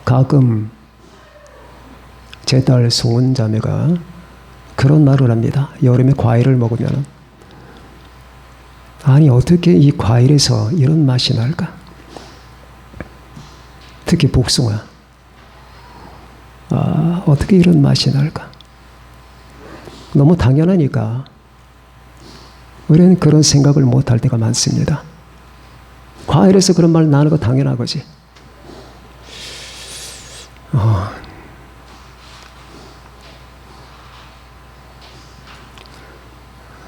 가끔 제 딸 송은 자매가 그런 말을 합니다. 여름에 과일을 먹으면 아니 어떻게 이 과일에서 이런 맛이 날까? 특히 복숭아. 어떻게 이런 맛이 날까? 너무 당연하니까 우리는 그런 생각을 못할 때가 많습니다. 과일에서 그런 말 나는 거 당연하거지.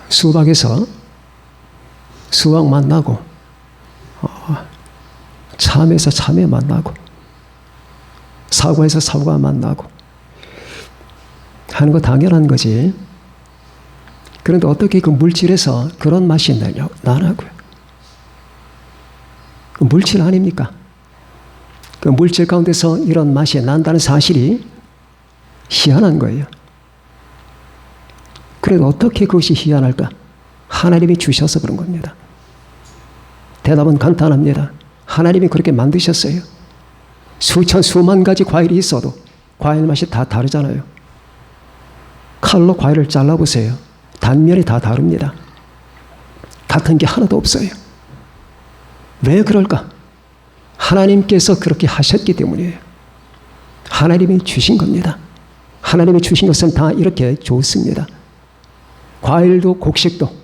수박에서 수박 맛 나고, 참에서 참외 맛 나고, 사과에서 사과 맛 나고 하는 거 당연한 거지. 그런데 어떻게 그 물질에서 그런 맛이 나냐고요. 그 물질 아닙니까? 그 물질 가운데서 이런 맛이 난다는 사실이 희한한 거예요. 그래도 어떻게 그것이 희한할까? 하나님이 주셔서 그런 겁니다. 대답은 간단합니다. 하나님이 그렇게 만드셨어요. 수천 수만 가지 과일이 있어도 과일 맛이 다 다르잖아요. 칼로 과일을 잘라보세요. 단면이 다 다릅니다. 같은 게 하나도 없어요. 왜 그럴까? 하나님께서 그렇게 하셨기 때문이에요. 하나님이 주신 겁니다. 하나님이 주신 것은 다 이렇게 좋습니다. 과일도 곡식도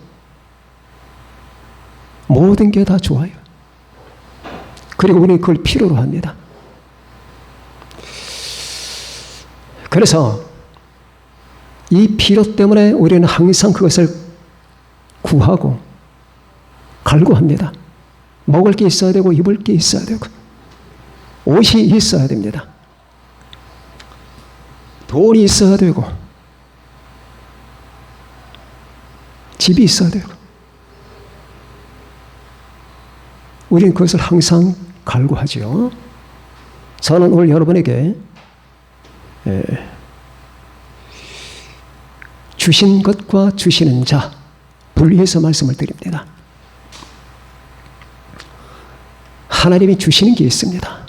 모든 게 다 좋아요. 그리고 우리는 그걸 필요로 합니다. 그래서 이 필요 때문에 우리는 항상 그것을 구하고 갈구합니다. 먹을 게 있어야 되고 입을 게 있어야 되고 옷이 있어야 됩니다. 돈이 있어야 되고 집이 있어야 되고 우리는 그것을 항상 갈구하죠. 저는 오늘 여러분에게 주신 것과 주시는 자 분리해서 말씀을 드립니다. 하나님이 주시는 게 있습니다.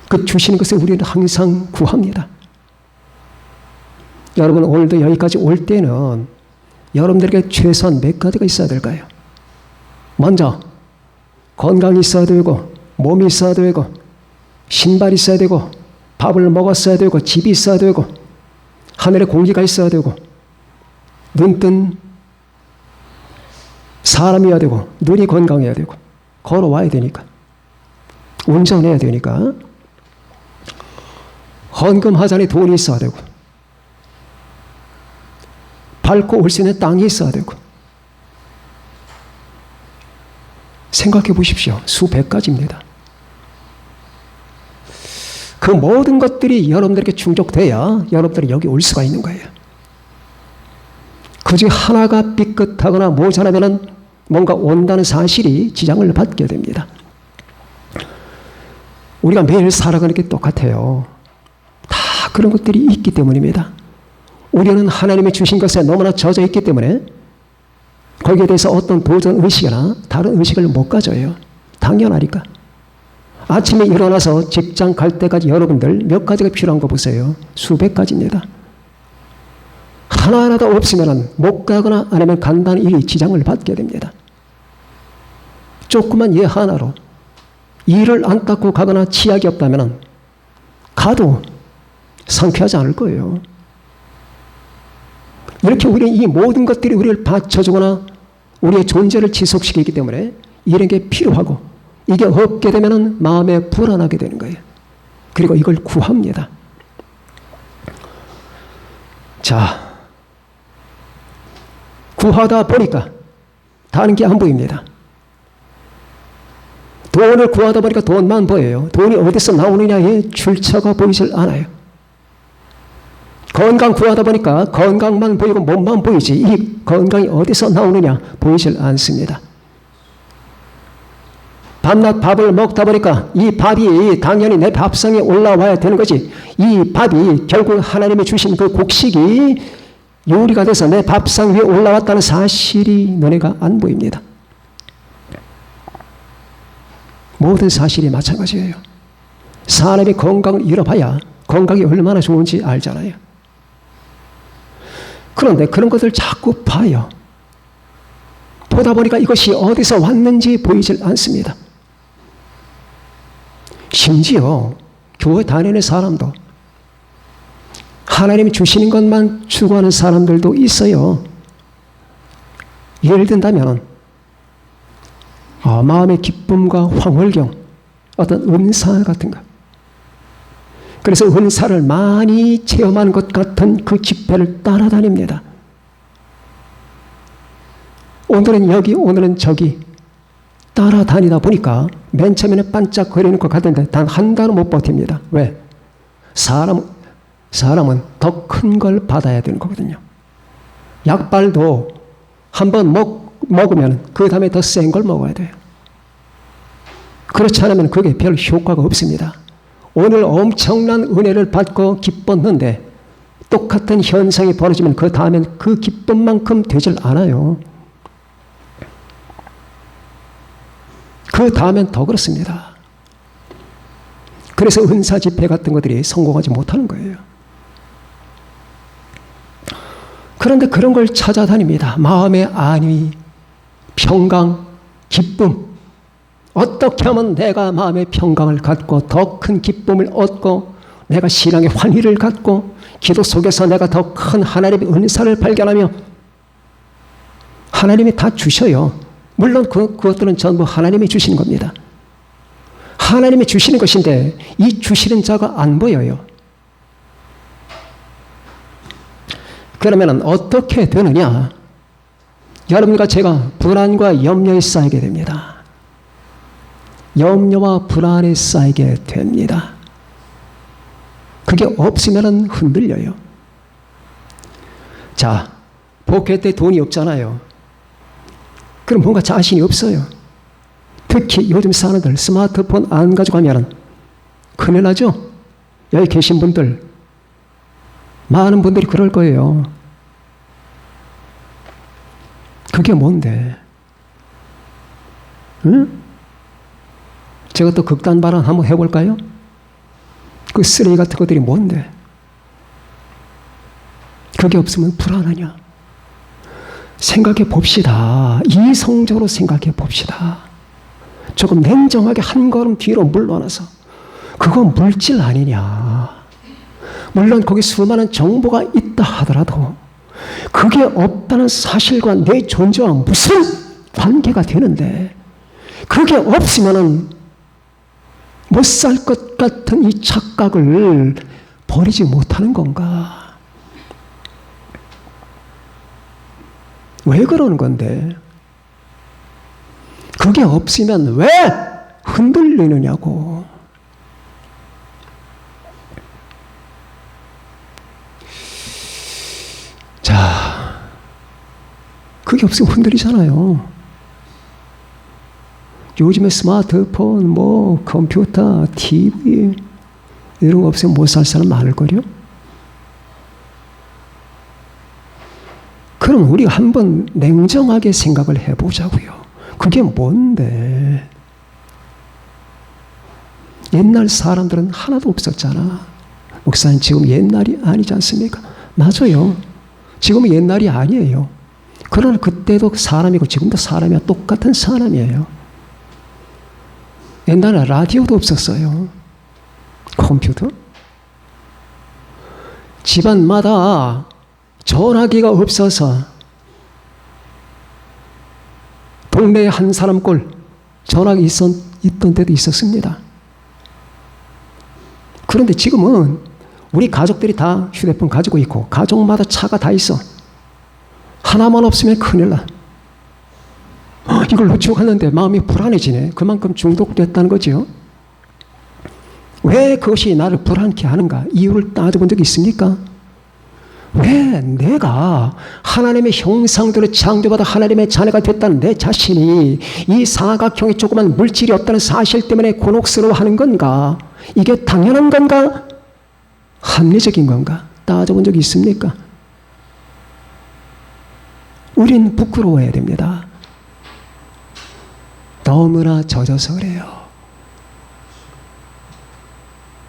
그 주시는 것을 우리는 항상 구합니다. 여러분 오늘도 여기까지 올 때는 여러분들에게 최소한 몇 가지가 있어야 될까요? 먼저 건강이 있어야 되고 몸이 있어야 되고 신발이 있어야 되고 밥을 먹었어야 되고 집이 있어야 되고 하늘에 공기가 있어야 되고 눈뜬 사람이어야 되고 눈이 건강해야 되고 걸어와야 되니까 운전해야 되니까 헌금하자니 돈이 있어야 되고 밟고 올 수 있는 땅이 있어야 되고 생각해 보십시오. 수백 가지입니다. 그 모든 것들이 여러분들에게 충족돼야 여러분들이 여기 올 수가 있는 거예요. 그 중에 하나가 삐끗하거나 모자라면 뭔가 온다는 사실이 지장을 받게 됩니다. 우리가 매일 살아가는 게 똑같아요. 다 그런 것들이 있기 때문입니다. 우리는 하나님이 주신 것에 너무나 젖어 있기 때문에 거기에 대해서 어떤 도전 의식이나 다른 의식을 못 가져요. 당연하니까. 아침에 일어나서 직장 갈 때까지 여러분들 몇 가지가 필요한 거 보세요. 수백 가지입니다. 하나하나도 없으면 못 가거나 아니면 간다는 일이 지장을 받게 됩니다. 조그만 예 하나로 이를 안 닦고 가거나 치약이 없다면 가도 상쾌하지 않을 거예요. 이렇게 우리는 이 모든 것들이 우리를 받쳐주거나 우리의 존재를 지속시키기 때문에 이런 게 필요하고 이게 없게 되면 마음에 불안하게 되는 거예요. 그리고 이걸 구합니다. 자, 구하다 보니까 다른 게 안 보입니다. 돈을 구하다 보니까 돈만 보여요. 돈이 어디서 나오느냐에 출처가 보이질 않아요. 건강 구하다 보니까 건강만 보이고 몸만 보이지 이 건강이 어디서 나오느냐 보이질 않습니다. 밤낮 밥을 먹다 보니까 이 밥이 당연히 내 밥상에 올라와야 되는 거지 이 밥이 결국 하나님이 주신 그 곡식이 요리가 돼서 내 밥상 위에 올라왔다는 사실이 너네가 안 보입니다. 모든 사실이 마찬가지예요. 사람이 건강을 잃어봐야 건강이 얼마나 좋은지 알잖아요. 그런데 그런 것을 자꾸 봐요. 보다 보니까 이것이 어디서 왔는지 보이질 않습니다. 심지어 교회 다니는 사람도 하나님이 주시는 것만 추구하는 사람들도 있어요. 예를 든다면 마음의 기쁨과 황홀경, 어떤 은사 같은 것. 그래서 은사를 많이 체험한 것 같은 그 집회를 따라다닙니다. 오늘은 여기, 오늘은 저기 따라다니다 보니까 맨 처음에는 반짝거리는 것 같은데 단 한 달은 못 버팁니다. 왜? 사람은 더 큰 걸 받아야 되는 거거든요. 약발도 한번 먹으면 그 다음에 더 센 걸 먹어야 돼요. 그렇지 않으면 그게 별 효과가 없습니다. 오늘 엄청난 은혜를 받고 기뻤는데 똑같은 현상이 벌어지면 그 다음엔 그 기쁨만큼 되질 않아요. 그 다음엔 더 그렇습니다. 그래서 은사 집회 같은 것들이 성공하지 못하는 거예요. 그런데 그런 걸 찾아다닙니다. 마음의 안위, 평강, 기쁨. 어떻게 하면 내가 마음의 평강을 갖고 더 큰 기쁨을 얻고 내가 신앙의 환희를 갖고 기도 속에서 내가 더 큰 하나님의 은사를 발견하며 하나님이 다 주셔요. 물론 그것들은 전부 하나님이 주시는 겁니다. 하나님이 주시는 것인데 이 주시는 자가 안 보여요. 그러면 어떻게 되느냐? 여러분과 제가 불안과 염려에 쌓이게 됩니다. 염려와 불안에 쌓이게 됩니다. 그게 없으면 흔들려요. 자, 복회 때 돈이 없잖아요. 그럼 뭔가 자신이 없어요. 특히 요즘 사람들 스마트폰 안 가져가면 큰일 나죠? 여기 계신 분들, 많은 분들이 그럴 거예요. 그게 뭔데? 응? 제가 또 극단 발언 한번 해볼까요? 그 쓰레기 같은 것들이 뭔데? 그게 없으면 불안하냐? 생각해 봅시다. 이성적으로 생각해 봅시다. 조금 냉정하게 한 걸음 뒤로 물러나서 그건 물질 아니냐? 물론 거기 수많은 정보가 있다 하더라도 그게 없다는 사실과 내 존재와 무슨 관계가 되는데 그게 없으면은 못 살 것 같은 이 착각을 버리지 못하는 건가? 왜 그러는 건데? 그게 없으면 왜 흔들리느냐고. 자, 그게 없으면 흔들리잖아요. 요즘에 스마트폰, 컴퓨터, TV 이런 거 없으면 못 살 사람 많을걸요? 그럼 우리가 한번 냉정하게 생각을 해보자고요. 그게 뭔데? 옛날 사람들은 하나도 없었잖아. 목사님 지금 옛날이 아니지 않습니까? 맞아요. 지금은 옛날이 아니에요. 그러나 그때도 사람이고 지금도 사람이야. 똑같은 사람이에요. 옛날에 라디오도 없었어요. 컴퓨터? 집안마다 전화기가 없어서 동네에 한 사람꼴 전화기 있던 때도 있었습니다. 그런데 지금은 우리 가족들이 다 휴대폰 가지고 있고 가족마다 차가 다 있어. 하나만 없으면 큰일 나. 이걸 놓치고 갔는데 마음이 불안해지네. 그만큼 중독됐다는 거죠. 왜 그것이 나를 불안케 하는가? 이유를 따져본 적이 있습니까? 왜 내가 하나님의 형상대로 창조받아 하나님의 자녀가 됐다는 내 자신이 이 사각형에 조그만 물질이 없다는 사실 때문에 곤혹스러워하는 건가? 이게 당연한 건가? 합리적인 건가? 따져본 적이 있습니까? 우린 부끄러워해야 됩니다. 너무나 젖어서 그래요.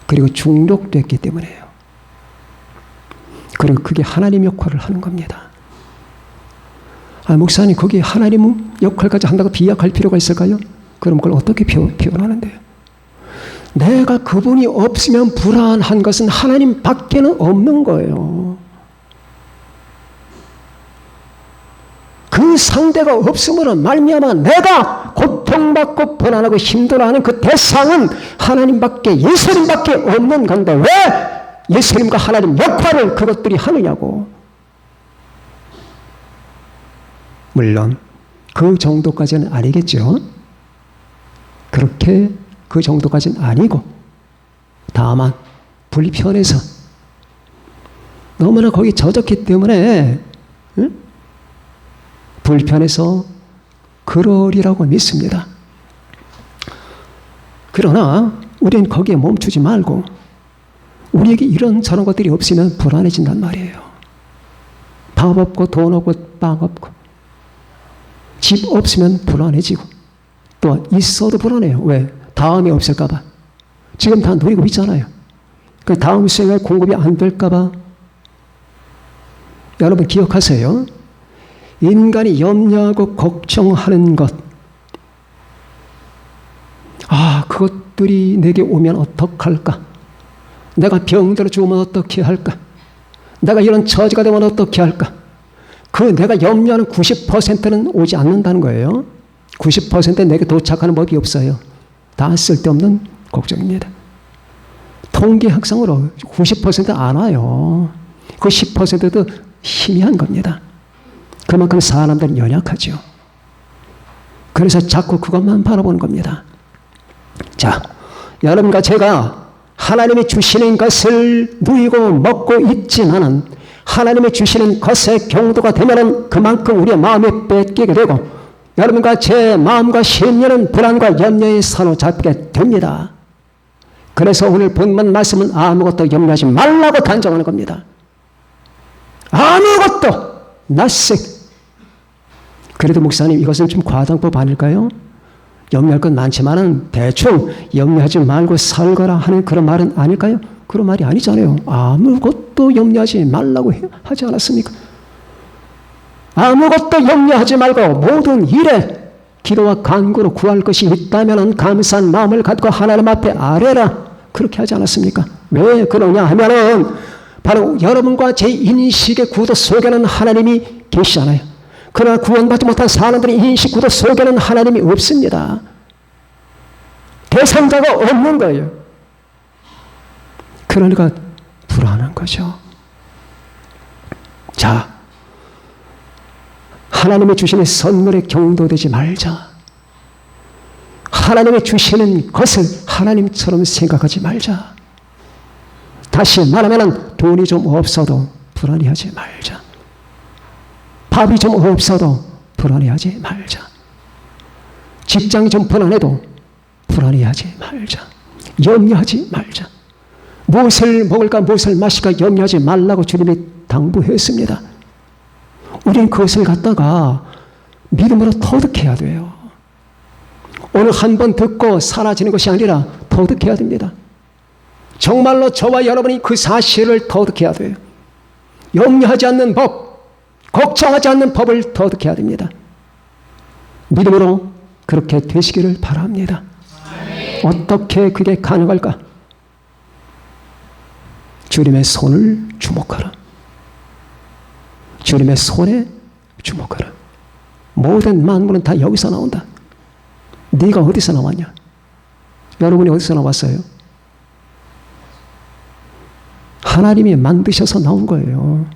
그리고 중독됐기 때문에요. 그리고 그게 하나님 역할을 하는 겁니다. 목사님, 거기 하나님 역할까지 한다고 비약할 필요가 있을까요? 그럼 그걸 어떻게 표현하는데요? 내가 그분이 없으면 불안한 것은 하나님 밖에는 없는 거예요. 그 상대가 없으면 말미암아 내가 고통받고 불안하고 힘들어하는 그 대상은 하나님밖에, 예수님밖에 없는 건데 왜 예수님과 하나님 역할을 그것들이 하느냐고. 물론 그 정도까지는 아니겠죠. 그렇게 그 정도까지는 아니고, 다만 불편해서 너무나 거기 젖었기 때문에 불편해서 그러리라고 믿습니다. 그러나 우리는 거기에 멈추지 말고 우리에게 이런 저런 것들이 없으면 불안해진단 말이에요. 밥 없고 돈 없고 빵 없고 집 없으면 불안해지고, 또 있어도 불안해요. 왜? 다음에 없을까 봐. 지금 다 누리고 있잖아요. 그 다음 생에 공급이 안 될까 봐. 여러분 기억하세요. 인간이 염려하고 걱정하는 것, 그것들이 내게 오면 어떡할까? 내가 병들어 죽으면 어떻게 할까? 내가 이런 처지가 되면 어떻게 할까? 그 내가 염려하는 90%는 오지 않는다는 거예요. 90%는 내게 도착하는 법이 없어요. 다 쓸데없는 걱정입니다. 통계학상으로 90% 안 와요. 그 10%도 희미한 겁니다. 그만큼 사람들은 연약하죠. 그래서 자꾸 그것만 바라보는 겁니다. 자, 여러분과 제가 하나님이 주시는 것을 누리고 먹고 있지만은 하나님이 주시는 것의 경도가 되면은 그만큼 우리의 마음이 뺏기게 되고 여러분과 제 마음과 심령은 불안과 염려에 사로잡히게 됩니다. 그래서 오늘 본문 말씀은 아무것도 염려하지 말라고 단정하는 겁니다. 아무것도 nothing. 그래도 목사님, 이것은 좀 과장법 아닐까요? 염려할 건 많지만은 대충 염려하지 말고 살거라 하는 그런 말은 아닐까요? 그런 말이 아니잖아요. 아무것도 염려하지 말라고 하지 않았습니까? 아무것도 염려하지 말고 모든 일에 기도와 간구로 구할 것이 있다면 감사한 마음을 갖고 하나님 앞에 아뢰라. 그렇게 하지 않았습니까? 왜 그러냐 하면은 바로 여러분과 제 인식의 구도 속에는 하나님이 계시잖아요. 그러나 구원받지 못한 사람들의 인식 구도 속에는 하나님이 없습니다. 대상자가 없는 거예요. 그러니까 불안한 거죠. 자, 하나님이 주시는 선물에 경도되지 말자. 하나님이 주시는 것을 하나님처럼 생각하지 말자. 다시 말하면 돈이 좀 없어도 불안해하지 말자. 밥이 좀 없어도 불안해하지 말자. 직장이 좀 불안해도 불안해하지 말자. 염려하지 말자. 무엇을 먹을까 무엇을 마실까 염려하지 말라고 주님이 당부했습니다. 우리는 그것을 갖다가 믿음으로 터득해야 돼요. 오늘 한 번 듣고 사라지는 것이 아니라 터득해야 됩니다. 정말로 저와 여러분이 그 사실을 터득해야 돼요. 염려하지 않는 법, 걱정하지 않는 법을 터득해야 됩니다. 믿음으로 그렇게 되시기를 바랍니다. 어떻게 그게 가능할까? 주님의 손을 주목하라. 주님의 손에 주목하라. 모든 만물은 다 여기서 나온다. 네가 어디서 나왔냐? 여러분이 어디서 나왔어요? 하나님이 만드셔서 나온 거예요.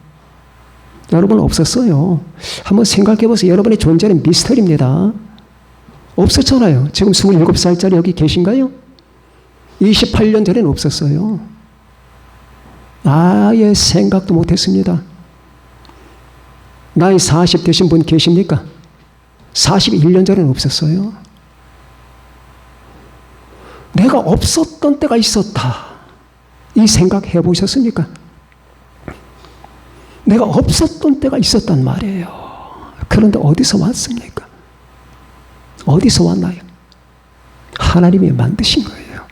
여러분은 없었어요. 한번 생각해 보세요. 여러분의 존재는 미스터리입니다. 없었잖아요. 지금 27살짜리 여기 계신가요? 28년 전에는 없었어요. 아예 생각도 못했습니다. 나이 40 되신 분 계십니까? 41년 전에는 없었어요. 내가 없었던 때가 있었다. 이 생각 해보셨습니까? 내가 없었던 때가 있었단 말이에요. 그런데 어디서 왔습니까? 어디서 왔나요? 하나님이 만드신 거예요.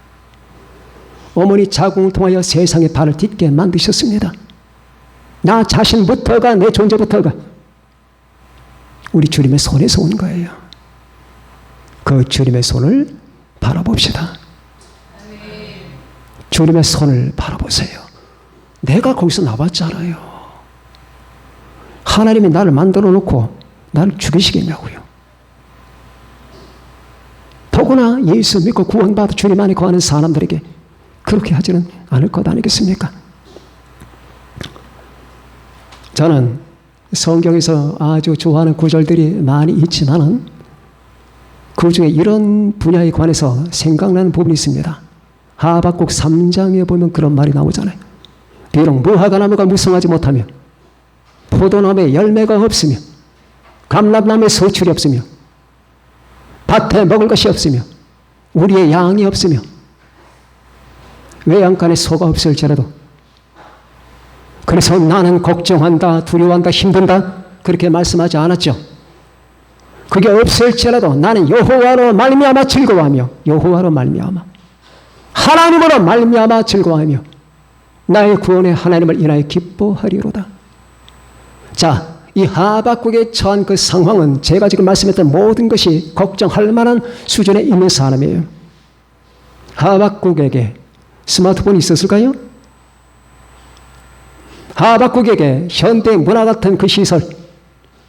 어머니 자궁을 통하여 세상에 발을 딛게 만드셨습니다. 나 자신부터가, 내 존재부터가 우리 주님의 손에서 온 거예요. 그 주님의 손을 바라봅시다. 주님의 손을 바라보세요. 내가 거기서 나왔잖아요. 하나님이 나를 만들어 놓고 나를 죽이시겠냐고요. 더구나 예수 믿고 구원받아 주님 안에 거하는 사람들에게 그렇게 하지는 않을 것 아니겠습니까? 저는 성경에서 아주 좋아하는 구절들이 많이 있지만은 그 중에 이런 분야에 관해서 생각나는 부분이 있습니다. 하박국 3장에 보면 그런 말이 나오잖아요. 비록 무화과나무가 무성하지 못하며 포도나무에 열매가 없으며 감람나무에 서출이 없으며 밭에 먹을 것이 없으며 우리의 양이 없으며 외양간에 소가 없을지라도 그래서 나는 걱정한다, 두려워한다, 힘든다 그렇게 말씀하지 않았죠. 그게 없을지라도 나는 여호와로 말미암아 즐거워하며 여호와로 말미암아 하나님으로 말미암아 즐거워하며 나의 구원의 하나님을 인하여 기뻐하리로다. 자, 이 하박국에 처한 그 상황은 제가 지금 말씀했던 모든 것이 걱정할 만한 수준에 있는 사람이에요. 하박국에게 스마트폰이 있었을까요? 하박국에게 현대 문화 같은 그 시설,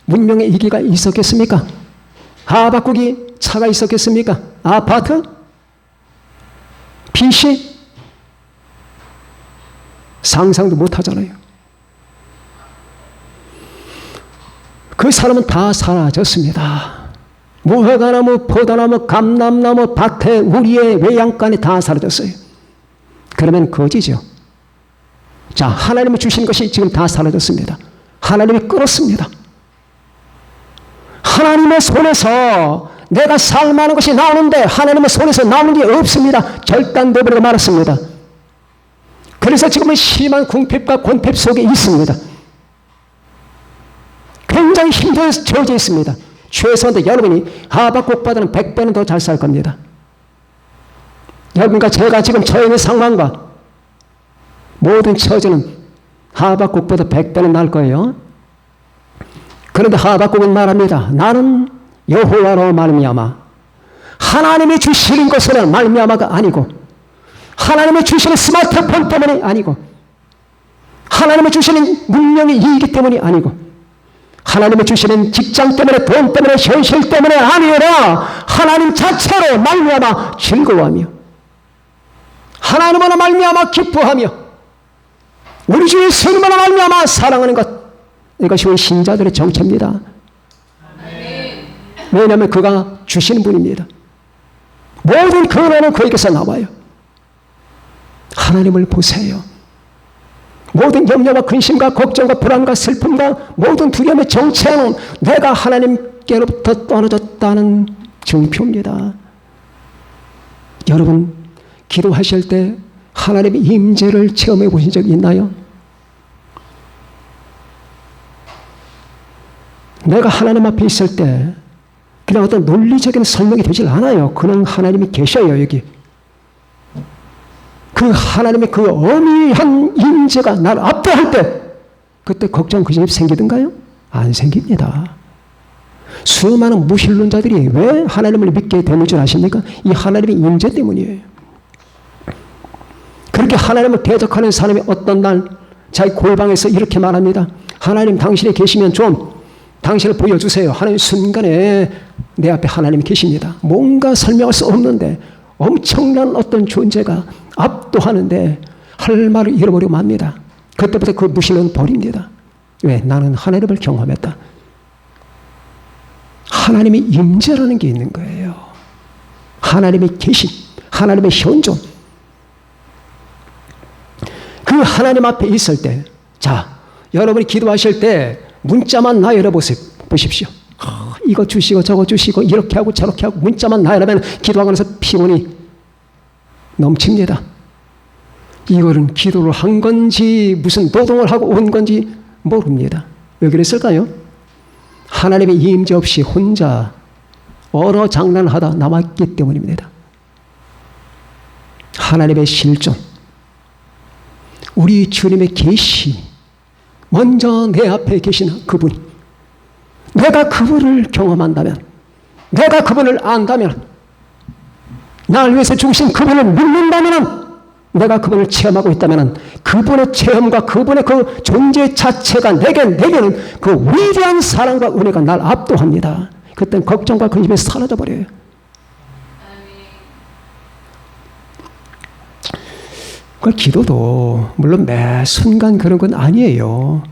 문명의 이기가 있었겠습니까? 하박국이 차가 있었겠습니까? 아파트? PC? 상상도 못하잖아요. 그 사람은 다 사라졌습니다. 무화과나무, 포도나무, 감람나무, 밭에 우리의 외양간에 다 사라졌어요. 그러면 거지죠. 자, 하나님이 주신 것이 지금 다 사라졌습니다. 하나님이 끌었습니다. 하나님의 손에서 내가 살만한 것이 나오는데 하나님의 손에서 나오는 게 없습니다. 절단되어버리고 말았습니다. 그래서 지금은 심한 궁핍과 곤핍 속에 있습니다. 굉장히 힘들어 처져 있습니다. 최소한 여러분이 하박국보다는 100배는 더 잘 살 겁니다. 여러분과 제가 지금 처해 있는 상황과 모든 처지는 하박국보다 100배는 나을 거예요. 그런데 하박국은 말합니다. 나는 여호와로 말미암아 하나님이 주시는 것으로 말미암아가 아니고 하나님이 주시는 스마트폰 때문이 아니고 하나님이 주시는 문명의 이익이 때문이 아니고 하나님이 주시는 직장 때문에 돈 때문에 현실 때문에 아니라 하나님 자체로 말미암아 즐거워하며 하나님으로 말미암아 기뻐하며 우리 주 예수님으로 말미암아 사랑하는 것, 이것이 우리 신자들의 정체입니다. 왜냐하면 그가 주시는 분입니다. 모든 근원은 그에게서 나와요. 하나님을 보세요. 모든 염려와 근심과 걱정과 불안과 슬픔과 모든 두려움의 정체는 내가 하나님께로부터 떨어졌다는 증표입니다. 여러분 기도하실 때 하나님의 임재를 체험해 보신 적 있나요? 내가 하나님 앞에 있을 때 그냥 어떤 논리적인 설명이 되질 않아요. 그냥 하나님이 계셔요. 여기 그 하나님의 그 어미한 임재가 나를 압도할 때 그때 걱정 근심이 생기던가요? 안 생깁니다. 수많은 무신론자들이 왜 하나님을 믿게 되는 줄 아십니까? 이 하나님의 임재 때문이에요. 그렇게 하나님을 대적하는 사람이 어떤 날 자기 골방에서 이렇게 말합니다. 하나님 당신이 계시면 좀 당신을 보여주세요. 하나님 순간에 내 앞에 하나님이 계십니다. 뭔가 설명할 수 없는데 엄청난 어떤 존재가 압도하는데 할 말을 잃어버리고 맙니다. 그때부터 그 무신론은 버립니다. 왜? 나는 하나님을 경험했다. 하나님의 임재라는 게 있는 거예요. 하나님의 계심, 하나님의 현존. 그 하나님 앞에 있을 때, 자, 여러분이 기도하실 때 문자만 나 열어보십시오. 이거 주시고 저거 주시고 이렇게 하고 저렇게 하고 문자만 나열하면 기도하면서 피곤이 넘칩니다. 이거는 기도를 한 건지 무슨 노동을 하고 온 건지 모릅니다. 왜 그랬을까요? 하나님의 임재 없이 혼자 얼어 장난하다 남았기 때문입니다. 하나님의 실존, 우리 주님의 계시, 먼저 내 앞에 계시는 그분이, 내가 그분을 경험한다면, 내가 그분을 안다면, 나를 위해서 죽으신 그분을 믿는다면, 내가 그분을 체험하고 있다면 그분의 체험과 그분의 그 존재 자체가 내게는 그 위대한 사랑과 은혜가 날 압도합니다. 그땐 걱정과 근심이 사라져버려요. 그 기도도 물론 매 순간 그런 건 아니에요.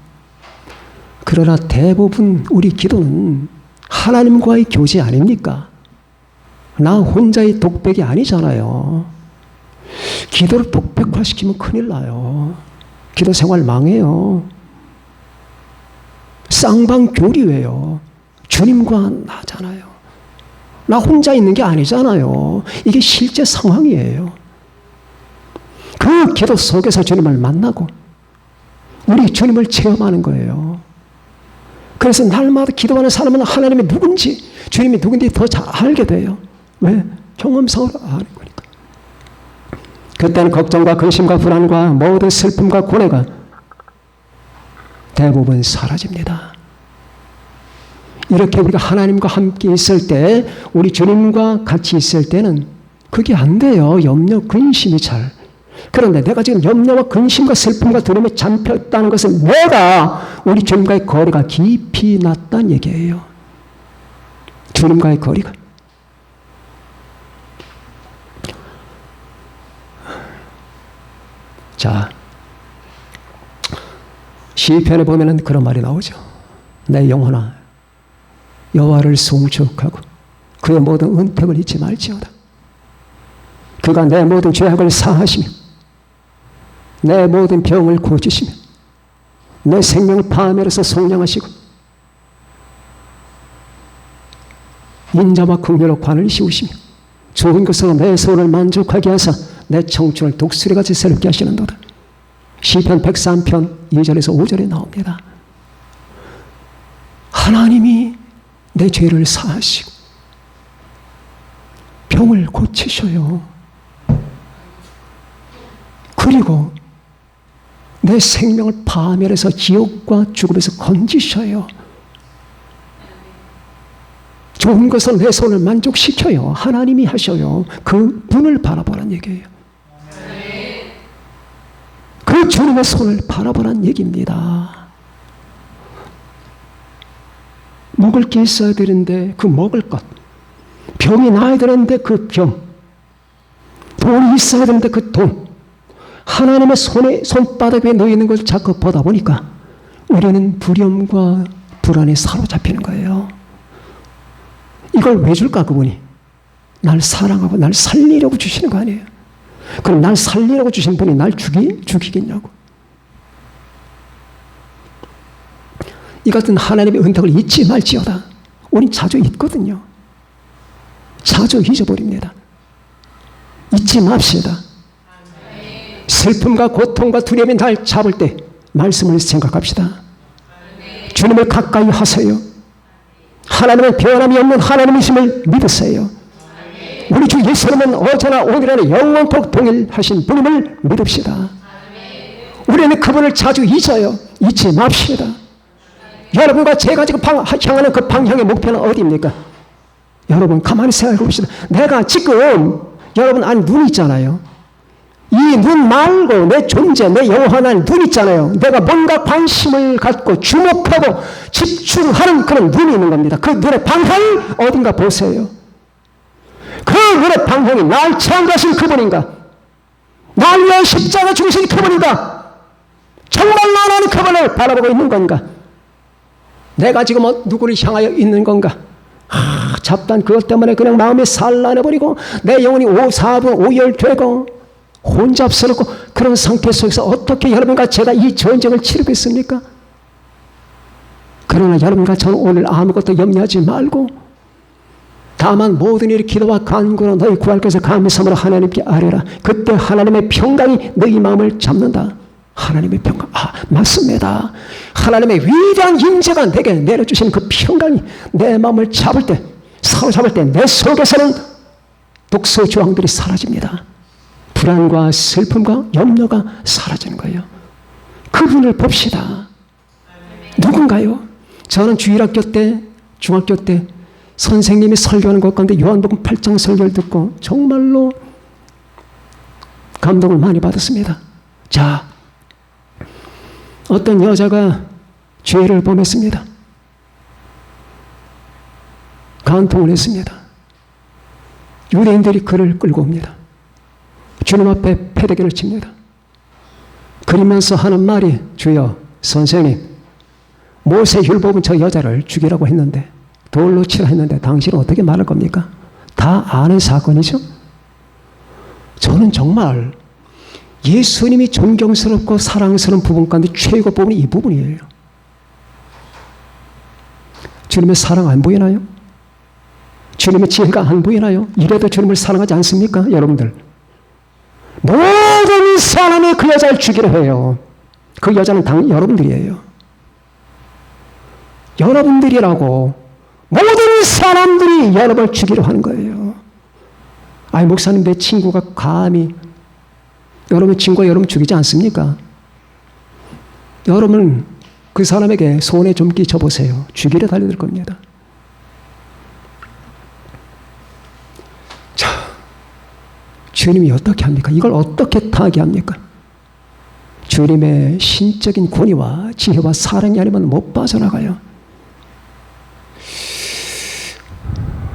그러나 대부분 우리 기도는 하나님과의 교제 아닙니까? 나 혼자의 독백이 아니잖아요. 기도를 독백화시키면 큰일 나요. 기도 생활 망해요. 쌍방교류예요. 주님과 나잖아요. 나 혼자 있는 게 아니잖아요. 이게 실제 상황이에요. 그 기도 속에서 주님을 만나고 우리 주님을 체험하는 거예요. 그래서 날마다 기도하는 사람은 하나님이 누군지, 주님이 누군지 더 잘 알게 돼요. 왜? 경험상으로 아는 거니까. 그때는 걱정과 근심과 불안과 모든 슬픔과 고뇌가 대부분 사라집니다. 이렇게 우리가 하나님과 함께 있을 때, 우리 주님과 같이 있을 때는 그게 안 돼요. 염려, 근심이 잘. 그런데 내가 지금 염려와 근심과 슬픔과 두려움에 잠겨 있다는 것은 내가 우리 주님과의 거리가 깊이 났다는 얘기예요. 주님과의 거리가. 자, 시편에 보면은 그런 말이 나오죠. 내 영혼아, 여호와를 송축하고 그의 모든 은택을 잊지 말지어다. 그가 내 모든 죄악을 사하시며 내 모든 병을 고치시며 내 생명을 파멸해서 속량하시고 인자와 긍휼로 관을 씌우시며 좋은 것으로 내 소원을 만족하게 하사 내 청춘을 독수리같이 새롭게 하시는도다. 시편 103편 2절에서 5절에 나옵니다. 하나님이 내 죄를 사하시고 병을 고치셔요. 그리고 내 생명을 파멸해서 지옥과 죽음에서 건지셔요. 좋은 것을 내 손을 만족시켜요. 하나님이 하셔요. 그 분을 바라보란 얘기예요. 그 주님의 손을 바라보란 얘기입니다. 먹을 게 있어야 되는데 그 먹을 것, 병이 나야 되는데 그 병, 돈이 있어야 되는데 그 돈, 하나님의 손바닥 위에 놓여 있는 걸 자꾸 보다 보니까 우리는 두려움과 불안에 사로잡히는 거예요. 이걸 왜 줄까 그분이? 날 사랑하고 날 살리려고 주시는 거 아니에요? 그럼 날 살리려고 주신 분이 날 죽이겠냐고. 이 같은 하나님의 은택을 잊지 말지어다. 우린 자주 잊거든요. 자주 잊어버립니다. 잊지 맙시다. 슬픔과 고통과 두려움이 날 잡을 때 말씀을 생각합시다. 주님을 가까이 하세요. 하나님은 변함이 없는 하나님이심을 믿으세요. 우리 주 예수님은 어제나 오늘이나 영원토록 동일하신 분임을 믿읍시다. 우리는 그분을 자주 잊어요. 잊지 맙시다. 여러분과 제가 지금 향하는 그 방향의 목표는 어디입니까? 여러분 가만히 생각해 봅시다. 내가 지금 여러분 안에 눈 있잖아요. 이 눈 말고 내 존재, 내 영원한 눈 있잖아요. 내가 뭔가 관심을 갖고 주목하고 집중하는 그런 눈이 있는 겁니다. 그 눈의 방향이 어딘가 보세요. 그 눈의 방향이 날 창조하신 그분인가? 날 위한 십자가 죽으신 그분인가? 정말로 나는 그분을 바라보고 있는 건가? 내가 지금 누구를 향하여 있는 건가? 잡단 그것 때문에 그냥 마음이 산란해버리고 내 영혼이 오열되고 혼잡스럽고 그런 상태 속에서 어떻게 여러분과 제가 이 전쟁을 치르고 있습니까? 그러나 여러분과 저는 오늘 아무것도 염려하지 말고 다만 모든 일이 기도와 간구로 너희 구할 것을 감사함으로 하나님께 아뢰라. 그때 하나님의 평강이 너희 마음을 잡는다. 하나님의 평강. 맞습니다. 하나님의 위대한 임재가 내게 내려주시는 그 평강이 내 마음을 잡을 때, 사로잡을 때 내 속에서는 독소 조항들이 사라집니다. 불안과 슬픔과 염려가 사라지는 거예요. 그분을 봅시다. 누군가요? 저는 주일학교 때, 중학교 때 선생님이 설교하는 것 가운데 요한복음 8장 설교를 듣고 정말로 감동을 많이 받았습니다. 자, 어떤 여자가 죄를 범했습니다. 간통을 했습니다. 유대인들이 그를 끌고 옵니다. 주님 앞에 패대기를 칩니다. 그러면서 하는 말이, 주여, 선생님, 모세 율법은 저 여자를 죽이라고 했는데, 돌로 치라 했는데 당신은 어떻게 말할 겁니까? 다 아는 사건이죠? 저는 정말 예수님이 존경스럽고 사랑스러운 부분 가운데 최고 부분이 이 부분이에요. 주님의 사랑 안 보이나요? 주님의 지혜가 안 보이나요? 이래도 주님을 사랑하지 않습니까? 여러분들. 모든 사람이 그 여자를 죽이려 해요. 그 여자는 여러분들이에요. 여러분들이라고 모든 사람들이 여러분을 죽이려 하는 거예요. 아니, 목사님, 내 친구가 감히 여러분 친구가 여러분 죽이지 않습니까? 여러분 그 사람에게 손에 좀 끼쳐보세요. 죽이려 달려들 겁니다. 자, 주님이 어떻게 합니까? 이걸 어떻게 타개합니까? 주님의 신적인 권위와 지혜와 사랑이 아니면 못 빠져나가요.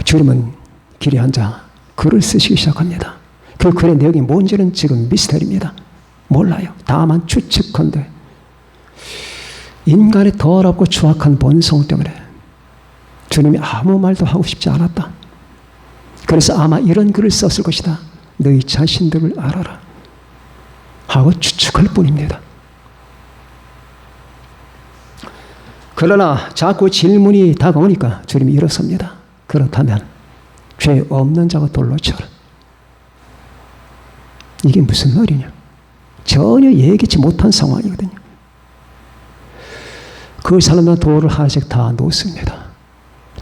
주님은 길에 앉아 글을 쓰시기 시작합니다. 그 글의 내용이 뭔지는 지금 미스터리입니다. 몰라요. 다만 추측컨대 인간의 더럽고 추악한 본성 때문에 주님이 아무 말도 하고 싶지 않았다. 그래서 아마 이런 글을 썼을 것이다. 너희 자신들을 알아라 하고 추측할 뿐입니다. 그러나 자꾸 질문이 다가오니까 주님이 일어섭니다. 그렇다면 죄 없는 자가 돌로 쳐라. 이게 무슨 말이냐? 전혀 예기치 못한 상황이거든요. 그 사람은 돌을 하나씩 다 놓습니다.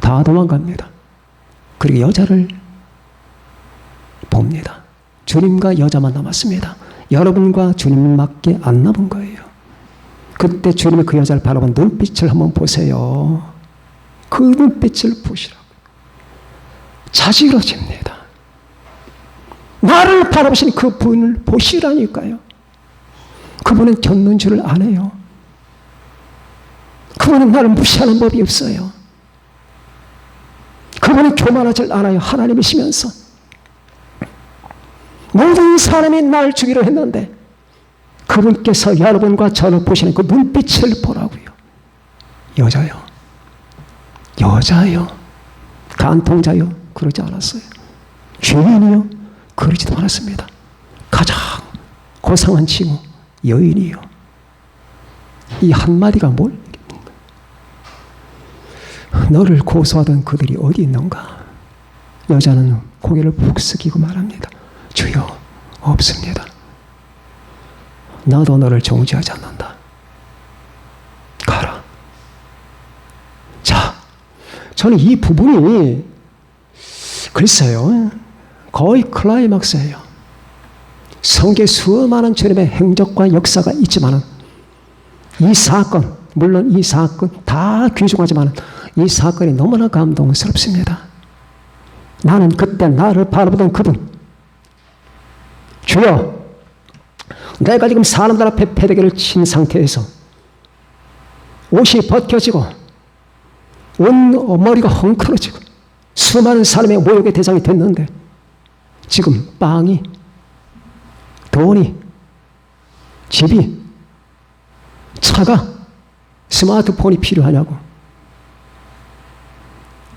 다 도망갑니다. 그리고 여자를 봅니다. 주님과 여자만 남았습니다. 여러분과 주님밖에 안 남은 거예요. 그때 주님이 그 여자를 바라본 눈빛을 한번 보세요. 그 눈빛을 보시라고. 자지러집니다. 나를 바라보시는 그분을 보시라니까요. 그분은 겪는 줄을 아네요. 그분은 나를 무시하는 법이 없어요. 그분은 교만하지 않아요. 하나님이시면서. 모든 사람이 날 죽이려 했는데 그분께서 여러분과 저를 보시는 그 눈빛을 보라고요. 여자요. 여자요. 간통자요. 그러지 않았어요. 죄인이요. 그러지도 않았습니다. 가장 고상한 칭호, 여인이요. 이 한마디가 뭘? 너를 고소하던 그들이 어디 있는가? 여자는 고개를 푹 숙이고 말합니다. 주여, 없습니다. 나도 너를 정죄하지 않는다. 가라. 자, 저는 이 부분이 글쎄요, 거의 클라이막스예요. 성경에 수많은 주님의 행적과 역사가 있지만 이 사건, 물론 이 사건 다 귀중하지만 이 사건이 너무나 감동스럽습니다. 나는 그때 나를 바라보던 그분, 주여, 내가 지금 사람들 앞에 패대기를 친 상태에서 옷이 벗겨지고 온 머리가 헝클어지고 수많은 사람의 모욕의 대상이 됐는데 지금 빵이, 돈이, 집이, 차가, 스마트폰이 필요하냐고.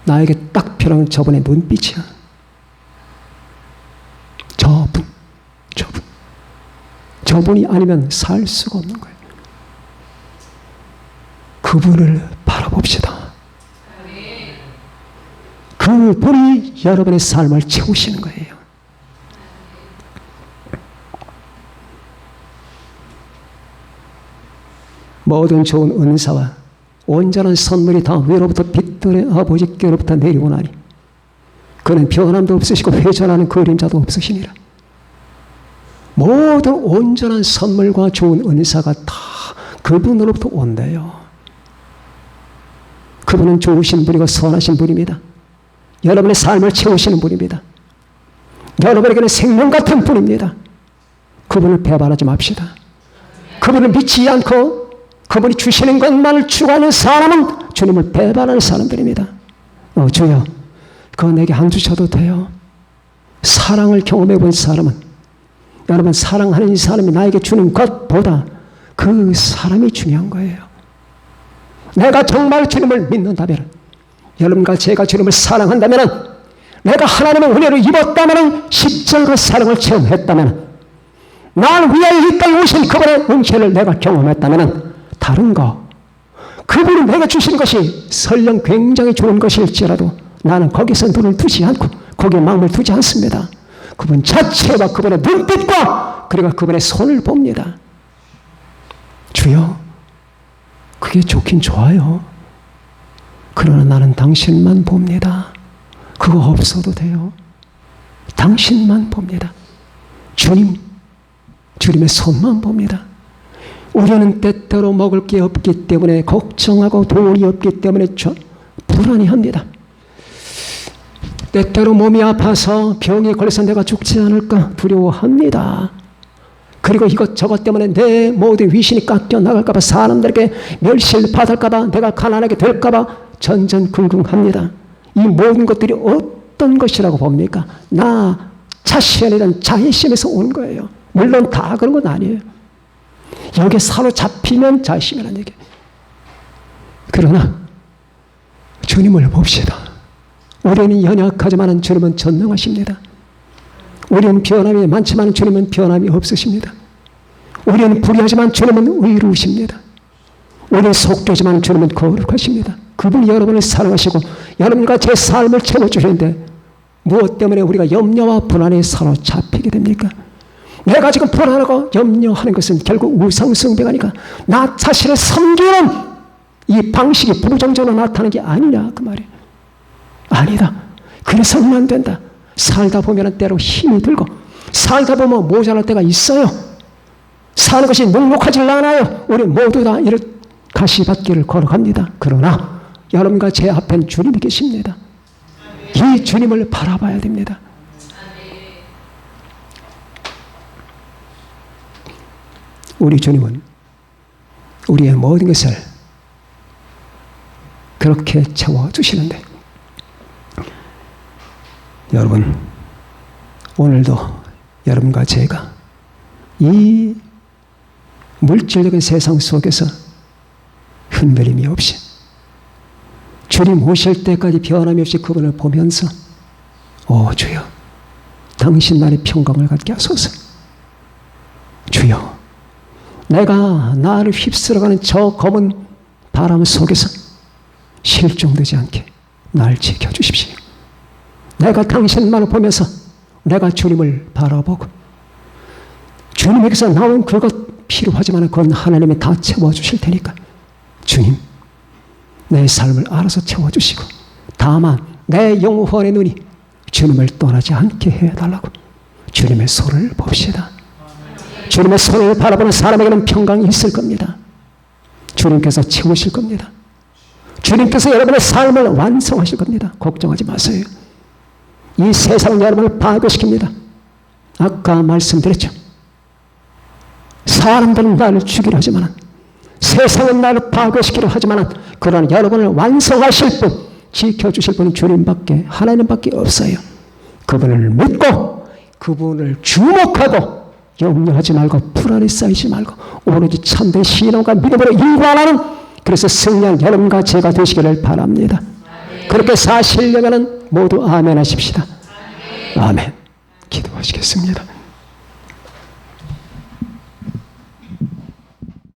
나에게 딱 필요한 저분의 눈빛이야. 저분이 아니면 살 수가 없는 거예요. 그분을 바라봅시다. 그분이 여러분의 삶을 채우시는 거예요. 모든 좋은 은사와 온전한 선물이 다 위로부터 빛들의 아버지께로부터 내려오나니 그는 변함도 없으시고 회전하는 그림자도 없으시니라. 모든 온전한 선물과 좋은 은사가 다 그분으로부터 온대요. 그분은 좋으신 분이고 선하신 분입니다. 여러분의 삶을 채우시는 분입니다. 여러분에게는 생명 같은 분입니다. 그분을 배반하지 맙시다. 그분을 믿지 않고 그분이 주시는 것만을 추구하는 사람은 주님을 배반하는 사람들입니다. 주여, 그거 내게 안 주셔도 돼요. 사랑을 경험해 본 사람은, 여러분, 사랑하는 이 사람이 나에게 주는 것보다 그 사람이 중요한 거예요. 내가 정말 주님을 믿는다면, 여러분과 제가 주님을 사랑한다면, 내가 하나님의 은혜를 입었다면, 십자가 사랑을 체험했다면, 날 위하여 이 땅에 오신 그분의 은혜를 내가 경험했다면, 다른 거, 그분이 내가 주신 것이 설령 굉장히 좋은 것일지라도 나는 거기서 눈을 두지 않고 거기에 마음을 두지 않습니다. 그분 자체와 그분의 눈빛과 그리고 그분의 손을 봅니다. 주여, 그게 좋긴 좋아요. 그러나 나는 당신만 봅니다. 그거 없어도 돼요. 당신만 봅니다. 주님의 손만 봅니다. 우리는 때때로 먹을 게 없기 때문에 걱정하고 돈이 없기 때문에 불안해합니다. 때때로 몸이 아파서 병에 걸려서 내가 죽지 않을까 두려워합니다. 그리고 이것저것 때문에 내 모든 위신이 깎여 나갈까 봐, 사람들에게 멸시를 받을까 봐, 내가 가난하게 될까 봐 전전긍긍합니다. 이 모든 것들이 어떤 것이라고 봅니까? 나 자신에 대한 자의심에서 오는 거예요. 물론 다 그런 건 아니에요. 여기에 사로잡히면 자의심이라는 얘기예요. 그러나 주님을 봅시다. 우리는 연약하지만 주님은 전능하십니다. 우리는 변함이 많지만 주님은 변함이 없으십니다. 우리는 불의하지만 주님은 의로우십니다. 우리는 속되지만 주님은 거룩하십니다. 그분이 여러분을 사랑하시고 여러분과 제 삶을 채워주시는데 무엇 때문에 우리가 염려와 불안에 사로잡히게 됩니까? 내가 지금 불안하고 염려하는 것은 결국 우상숭배가니까 나 자신을 섬기는 이 방식이 부정적으로 나타나는 게 아니냐 그 말이에요. 아니다. 그래서는 안 된다. 살다 보면 때로 힘이 들고 살다 보면 모자랄 때가 있어요. 사는 것이 넉넉하질 않아요. 우리 모두 다 이런 가시밭길을 걸어갑니다. 그러나 여러분과 제 앞엔 주님이 계십니다. 이 주님을 바라봐야 됩니다. 우리 주님은 우리의 모든 것을 그렇게 채워주시는데 여러분, 오늘도 여러분과 제가 이 물질적인 세상 속에서 흔들림이 없이 주님 오실 때까지 변함이 없이 그분을 보면서 주여, 당신 나라의 평강을 갖게 하소서. 주여, 내가 나를 휩쓸어가는 저 검은 바람 속에서 실종되지 않게 날 지켜주십시오. 내가 당신만을 보면서 내가 주님을 바라보고 주님에게서 나온 그것 필요하지만 그건 하나님이 다 채워주실 테니까 주님, 내 삶을 알아서 채워주시고 다만 내 영혼의 눈이 주님을 떠나지 않게 해달라고 주님의 손을 봅시다. 주님의 손을 바라보는 사람에게는 평강이 있을 겁니다. 주님께서 채우실 겁니다. 주님께서 여러분의 삶을 완성하실 겁니다. 걱정하지 마세요. 이 세상은 여러분을 파괴시킵니다. 아까 말씀드렸죠. 사람들은 나를 죽이려 하지만 세상은 나를 파괴시키려 하지만 그러나 여러분을 완성하실 분, 지켜주실 분은 주님밖에, 하나님밖에 없어요. 그분을 믿고 그분을 주목하고 염려하지 말고 불안에 쌓이지 말고 오로지 참된 신앙과 믿음으로 인관하는, 그래서 승리한 여러분과 제가 되시기를 바랍니다. 그렇게 사시려면 모두 아멘 하십시다. 아멘. 기도하시겠습니다.